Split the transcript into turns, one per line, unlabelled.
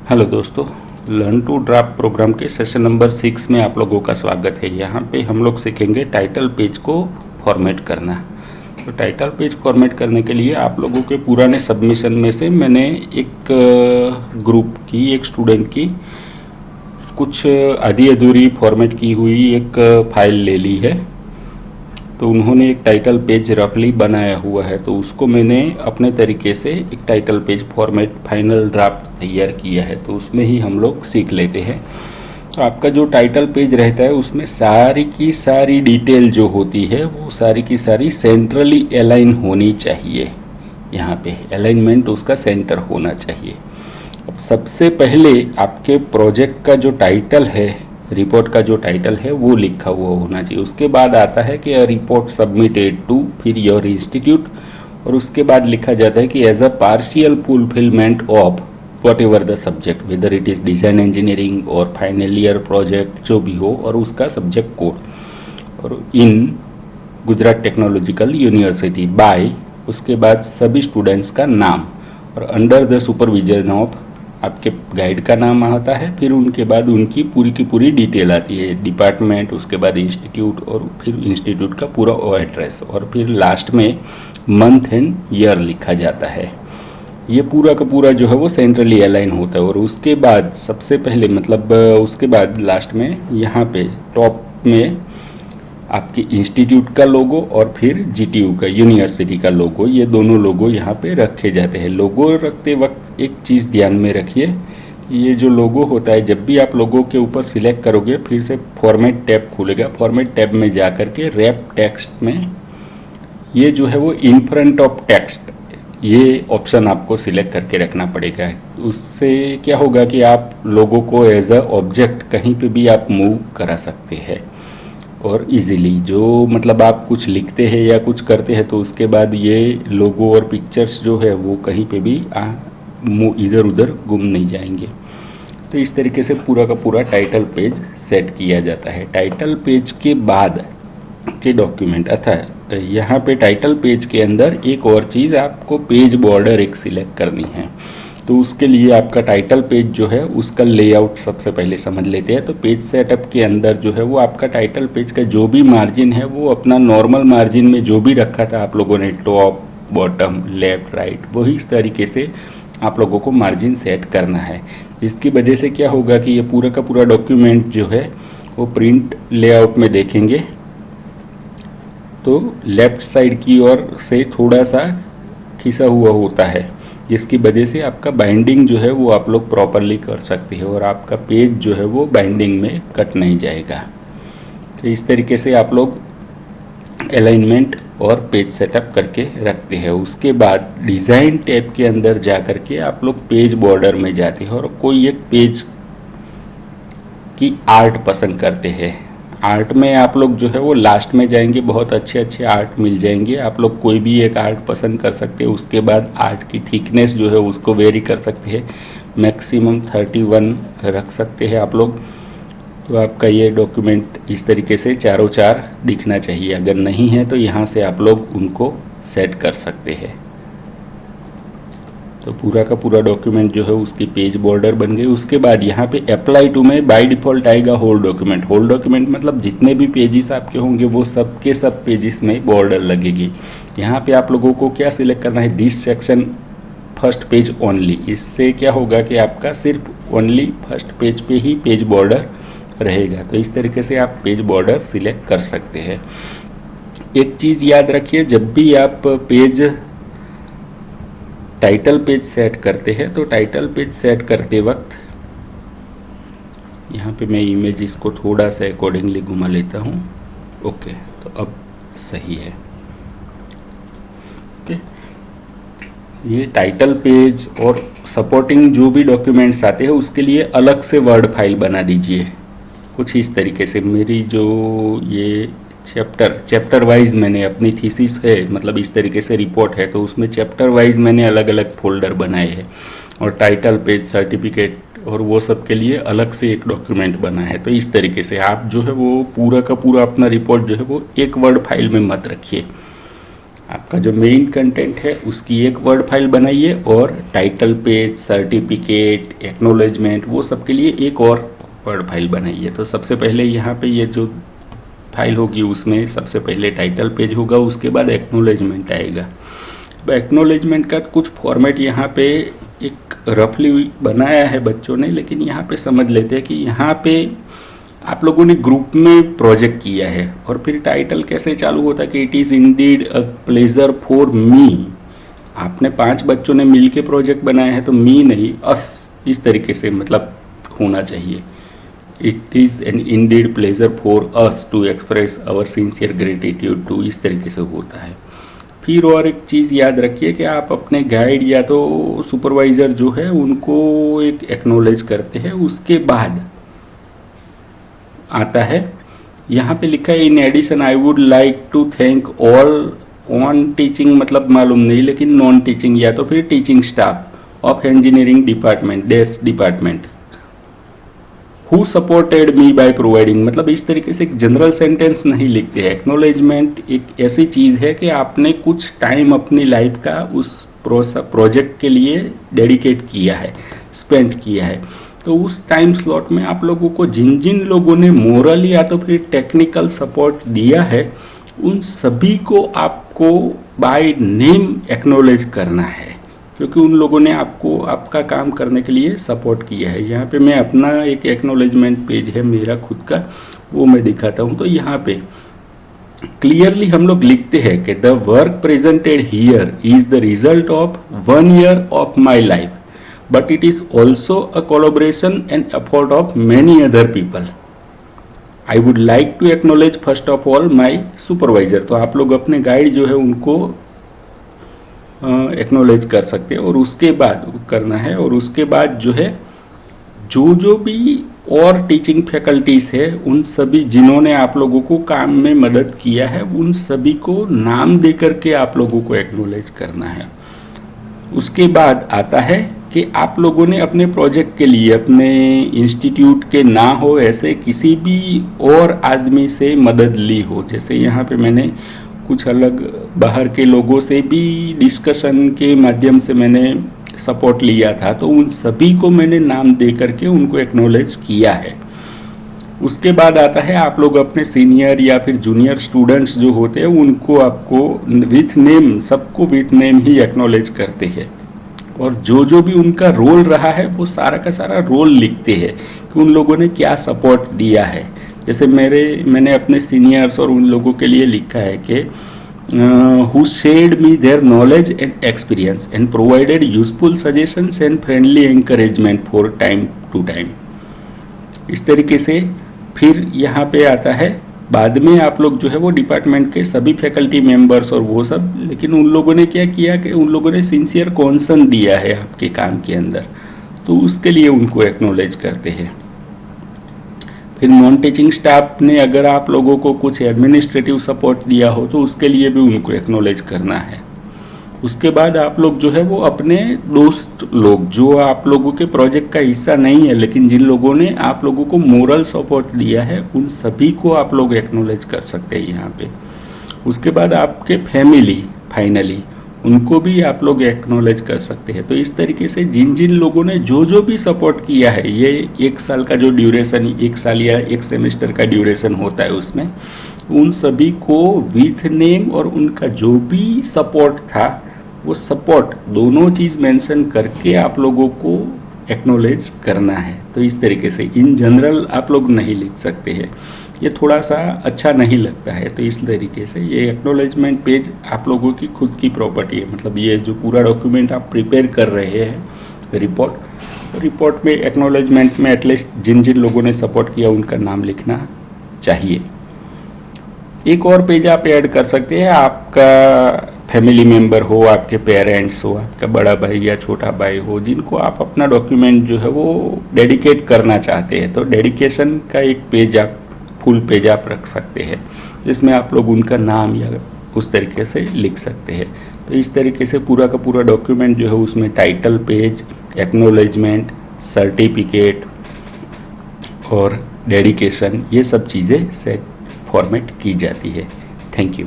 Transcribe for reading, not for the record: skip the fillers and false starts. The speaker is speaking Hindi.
हेलो दोस्तों, लर्न टू ड्राफ्ट प्रोग्राम के सेशन नंबर 6 में आप लोगों का स्वागत है। यहाँ पे हम लोग सीखेंगे टाइटल पेज को फॉर्मेट करना। तो टाइटल पेज फॉर्मेट करने के लिए आप लोगों के पुराने सबमिशन में से मैंने एक ग्रुप की, एक स्टूडेंट की कुछ आधी अधूरी फॉर्मेट की हुई एक फाइल ले ली है। तो उन्होंने एक टाइटल पेज रफली बनाया हुआ है, तो उसको मैंने अपने तरीके से एक title page format final draft तैयार किया है। तो उसमें ही हम लोग सीख लेते हैं। तो आपका जो टाइटल पेज रहता है उसमें सारी की सारी डिटेल जो होती है वो सारी की सारी सेंट्रली अलाइन होनी चाहिए। यहाँ पे अलाइनमेंट उसका सेंटर होना चाहिए। अब सबसे पहले आपके प्रोजेक्ट का जो टाइटल है, रिपोर्ट का जो टाइटल है वो लिखा हुआ होना चाहिए। उसके बाद आता है कि रिपोर्ट सबमिटेड टू, फिर योर इंस्टीट्यूट, और उसके बाद लिखा जाता है कि as a partial fulfilment of whatever the subject, whether it is design engineering और फाइनल ईयर प्रोजेक्ट जो भी हो, और उसका सब्जेक्ट कोड, और in Gujarat technological university by, उसके बाद सभी स्टूडेंट्स का नाम, और अंडर द सुपरविजन ऑफ आपके गाइड का नाम आता है। फिर उनके बाद उनकी पूरी की पूरी डिटेल आती है, डिपार्टमेंट, उसके बाद इंस्टीट्यूट, और फिर इंस्टीट्यूट का पूरा एड्रेस, और फिर लास्ट में मंथ एंड ईयर लिखा जाता है। ये पूरा का पूरा जो है वो सेंट्रली अलाइन होता है। और उसके बाद सबसे पहले मतलब उसके बाद लास्ट में यहाँ पे टॉप में आपके इंस्टीट्यूट का लोगो और फिर जीटीयू का, यूनिवर्सिटी का लोगो, ये दोनों लोगो यहाँ पे रखे जाते हैं। लोगो रखते वक्त एक चीज़ ध्यान में रखिए, ये जो लोगो होता है, जब भी आप लोगो के ऊपर सिलेक्ट करोगे फिर से फॉर्मेट टैब खुलेगा। फॉर्मेट टैब में जा करके रैप टेक्स्ट में ये जो है वो इन फ्रंट ऑफ टेक्स्ट, ये ऑप्शन आपको सिलेक्ट करके रखना पड़ेगा। उससे क्या होगा कि आप लोगों को एज अ ऑब्जेक्ट कहीं पे भी आप मूव करा सकते हैं और इजीली, जो मतलब आप कुछ लिखते हैं या कुछ करते हैं तो उसके बाद ये लोगो और पिक्चर्स जो है वो कहीं पे भी इधर उधर गुम नहीं जाएंगे। तो इस तरीके से पूरा का पूरा टाइटल पेज सेट किया जाता है। टाइटल पेज के बाद के डॉक्यूमेंट, अर्थात यहाँ पे टाइटल पेज के अंदर एक और चीज़, आपको पेज बॉर्डर एक सिलेक्ट करनी है। तो उसके लिए आपका टाइटल पेज जो है उसका लेआउट सबसे पहले समझ लेते हैं। तो पेज सेटअप के अंदर जो है वो आपका टाइटल पेज का जो भी मार्जिन है वो अपना नॉर्मल मार्जिन में जो भी रखा था आप लोगों ने, टॉप, बॉटम, लेफ्ट, राइट, वही इस तरीके से आप लोगों को मार्जिन सेट करना है। इसकी वजह से क्या होगा कि ये पूरा का पूरा डॉक्यूमेंट जो है वो प्रिंट लेआउट में देखेंगे तो लेफ्ट साइड की ओर से थोड़ा सा खिंचा हुआ होता है, जिसकी वजह से आपका बाइंडिंग जो है वो आप लोग प्रॉपरली कर सकते हैं और आपका पेज जो है वो बाइंडिंग में कट नहीं जाएगा। तो इस तरीके से आप लोग अलाइनमेंट और पेज सेटअप करके रखते हैं। उसके बाद डिज़ाइन टैब के अंदर जा करके आप लोग पेज बॉर्डर में जाते हैं और कोई एक पेज की आर्ट पसंद करते हैं। आर्ट में आप लोग जो है वो लास्ट में जाएंगे, बहुत अच्छे अच्छे आर्ट मिल जाएंगे। आप लोग कोई भी एक आर्ट पसंद कर सकते हैं। उसके बाद आर्ट की थिकनेस जो है उसको वेरी कर सकते हैं, मैक्सिमम 31 रख सकते हैं आप लोग। तो आपका ये डॉक्यूमेंट इस तरीके से चारों चार दिखना चाहिए। अगर नहीं है तो यहाँ से आप लोग उनको सेट कर सकते हैं। तो पूरा का पूरा डॉक्यूमेंट जो है उसकी पेज बॉर्डर बन गई। उसके बाद यहाँ पे अप्लाई टू में बाय डिफॉल्ट आएगा होल डॉक्यूमेंट। होल डॉक्यूमेंट मतलब जितने भी पेजेस आपके होंगे वो सब के सब पेजेस में बॉर्डर लगेगी। यहाँ पे आप लोगों को क्या सिलेक्ट करना है, this section first page only. इससे क्या होगा कि आपका सिर्फ ओनली फर्स्ट पेज पे ही पेज बॉर्डर रहेगा। तो इस तरीके से आप पेज बॉर्डर सिलेक्ट कर सकते हैं। एक चीज़ याद रखिए, जब भी आप पेज टाइटल पेज सेट करते हैं तो टाइटल पेज सेट करते वक्त यहाँ पे मैं इमेज इसको थोड़ा सा अकॉर्डिंगली घुमा लेता हूँ। ओके, तो अब सही है। ओके, ये टाइटल पेज और सपोर्टिंग जो भी डॉक्यूमेंट्स आते हैं उसके लिए अलग से वर्ड फाइल बना दीजिए। कुछ इस तरीके से मेरी जो ये चैप्टर वाइज मैंने अपनी थीसिस है, मतलब इस तरीके से रिपोर्ट है, तो उसमें चैप्टर वाइज मैंने अलग अलग फोल्डर बनाए हैं और टाइटल पेज, सर्टिफिकेट और वो सब के लिए अलग से एक डॉक्यूमेंट बना है। तो इस तरीके से आप जो है वो पूरा का पूरा अपना रिपोर्ट जो है वो एक वर्ड फाइल में मत रखिए। आपका जो मेन कंटेंट है उसकी एक वर्ड फाइल बनाइए और टाइटल पेज, सर्टिफिकेट, एक्नॉलेजमेंट वो सब के लिए एक और वर्ड फाइल बनाइए। तो सबसे पहले यहाँ पे ये जो फाइल होगी उसमें सबसे पहले टाइटल पेज होगा, उसके बाद एक्नॉलेजमेंट आएगा। तो एक्नॉलेजमेंट का कुछ फॉर्मेट यहाँ पे एक रफली बनाया है बच्चों ने, लेकिन यहाँ पे समझ लेते हैं कि यहाँ पे आप लोगों ने ग्रुप में प्रोजेक्ट किया है और फिर टाइटल कैसे चालू होता है कि it is indeed a pleasure for me. आपने 5 बच्चों ने मिल के प्रोजेक्ट बनाया है तो मी नहीं अस इस तरीके से मतलब होना चाहिए। It is an indeed pleasure for us to express our sincere gratitude to, इस तरीके से होता है। फिर और एक चीज़ याद रखिए कि आप अपने गाइड या तो सुपरवाइजर जो है उनको एक एक्नॉलेज करते हैं। उसके बाद आता है यहाँ पे लिखा है in addition I would like to thank all on teaching, मतलब मालूम नहीं लेकिन नॉन टीचिंग या तो फिर teaching staff of engineering department डेस department who supported me by providing, मतलब इस तरीके से एक जनरल सेंटेंस नहीं लिखते हैं। एक्नॉलेजमेंट एक ऐसी चीज है कि आपने कुछ टाइम अपनी लाइफ का उस प्रोजेक्ट के लिए डेडिकेट किया है, स्पेंड किया है। तो उस टाइम स्लॉट में आप लोगों को जिन जिन लोगों ने मोरल या तो फिर टेक्निकल सपोर्ट दिया है उन सभी को आपको बाय नेम एक्नॉलेज करना है, क्योंकि उन लोगों ने आपको आपका काम करने के लिए सपोर्ट किया है। यहाँ पे मैं अपना एक एक्नॉलेजमेंट पेज है मेरा खुद का, वो मैं दिखाता हूँ। तो यहाँ पे क्लियरली हम लोग लिखते हैं कि the work presented here is the result of 1 year of my life but it is also a collaboration and effort of many other people. I would like to acknowledge first of all my supervisor. तो आप लोग अपने गाइड जो है उनको एक्नॉलेज कर सकते हैं और उसके बाद करना है। और उसके बाद जो है जो भी और टीचिंग फैकल्टीज है उन सभी जिन्होंने आप लोगों को काम में मदद किया है उन सभी को नाम दे करके आप लोगों को एक्नॉलेज करना है। उसके बाद आता है कि आप लोगों ने अपने प्रोजेक्ट के लिए अपने इंस्टीट्यूट के ना हो ऐसे किसी भी और आदमी से मदद ली हो। जैसे यहाँ पे मैंने कुछ अलग बाहर के लोगों से भी डिस्कशन के माध्यम से मैंने सपोर्ट लिया था, तो उन सभी को मैंने नाम दे करके उनको एक्नॉलेज किया है। उसके बाद आता है आप लोग अपने सीनियर या फिर जूनियर स्टूडेंट्स जो होते हैं उनको आपको विथ नेम, सबको विथ नेम ही एक्नॉलेज करते हैं और जो भी उनका रोल रहा है वो सारा का सारा रोल लिखते हैं कि उन लोगों ने क्या सपोर्ट दिया है। जैसे मैंने अपने सीनियर्स और उन लोगों के लिए लिखा है कि who shared me their knowledge and experience and provided useful suggestions and friendly encouragement for time to time। इस तरीके से फिर यहाँ पे आता है बाद में आप लोग जो है वो डिपार्टमेंट के सभी फैकल्टी मेंबर्स और वो सब, लेकिन उन लोगों ने क्या किया कि उन लोगों ने सिंसियर कॉन्सर्न दिया है आपके काम के अंदर, तो उसके लिए उनको एक्नॉलेज करते हैं। फिर नॉन टीचिंग स्टाफ ने अगर आप लोगों को कुछ एडमिनिस्ट्रेटिव सपोर्ट दिया हो तो उसके लिए भी उनको एक्नॉलेज करना है। उसके बाद आप लोग जो है वो अपने दोस्त लोग जो आप लोगों के प्रोजेक्ट का हिस्सा नहीं है लेकिन जिन लोगों ने आप लोगों को मोरल सपोर्ट दिया है उन सभी को आप लोग एक्नॉलेज कर सकते हैं यहाँ पे। उसके बाद आपके फैमिली फाइनली उनको भी आप लोग एक्नॉलेज कर सकते हैं। तो इस तरीके से जिन जिन लोगों ने जो भी सपोर्ट किया है, ये 1 साल का जो ड्यूरेशन 1 साल या 1 सेमेस्टर का ड्यूरेशन होता है उसमें उन सभी को विथ नेम और उनका जो भी सपोर्ट था वो सपोर्ट दोनों चीज मेंशन करके आप लोगों को एक्नॉलेज करना है। तो इस तरीके से इन जनरल आप लोग नहीं लिख सकते हैं, ये थोड़ा सा अच्छा नहीं लगता है। तो इस तरीके से ये एक्नॉलेजमेंट पेज आप लोगों की खुद की प्रॉपर्टी है, मतलब ये जो पूरा डॉक्यूमेंट आप प्रिपेयर कर रहे हैं रिपोर्ट में एक्नॉलेजमेंट में एटलीस्ट जिन जिन लोगों ने सपोर्ट किया उनका नाम लिखना चाहिए। एक और पेज आप ऐड कर सकते हैं, आपका फैमिली मेंबर हो, आपके पेरेंट्स हो, आपका बड़ा भाई या छोटा भाई हो, जिनको आप अपना डॉक्यूमेंट जो है वो डेडिकेट करना चाहते हैं, तो डेडिकेशन का एक पेज आप फुल पेज आप रख सकते हैं जिसमें आप लोग उनका नाम या उस तरीके से लिख सकते हैं। तो इस तरीके से पूरा का पूरा डॉक्यूमेंट जो है उसमें टाइटल पेज, एक्नॉलेजमेंट, सर्टिफिकेट और डेडिकेशन ये सब चीज़ें सेट फॉर्मेट की जाती है। Thank you.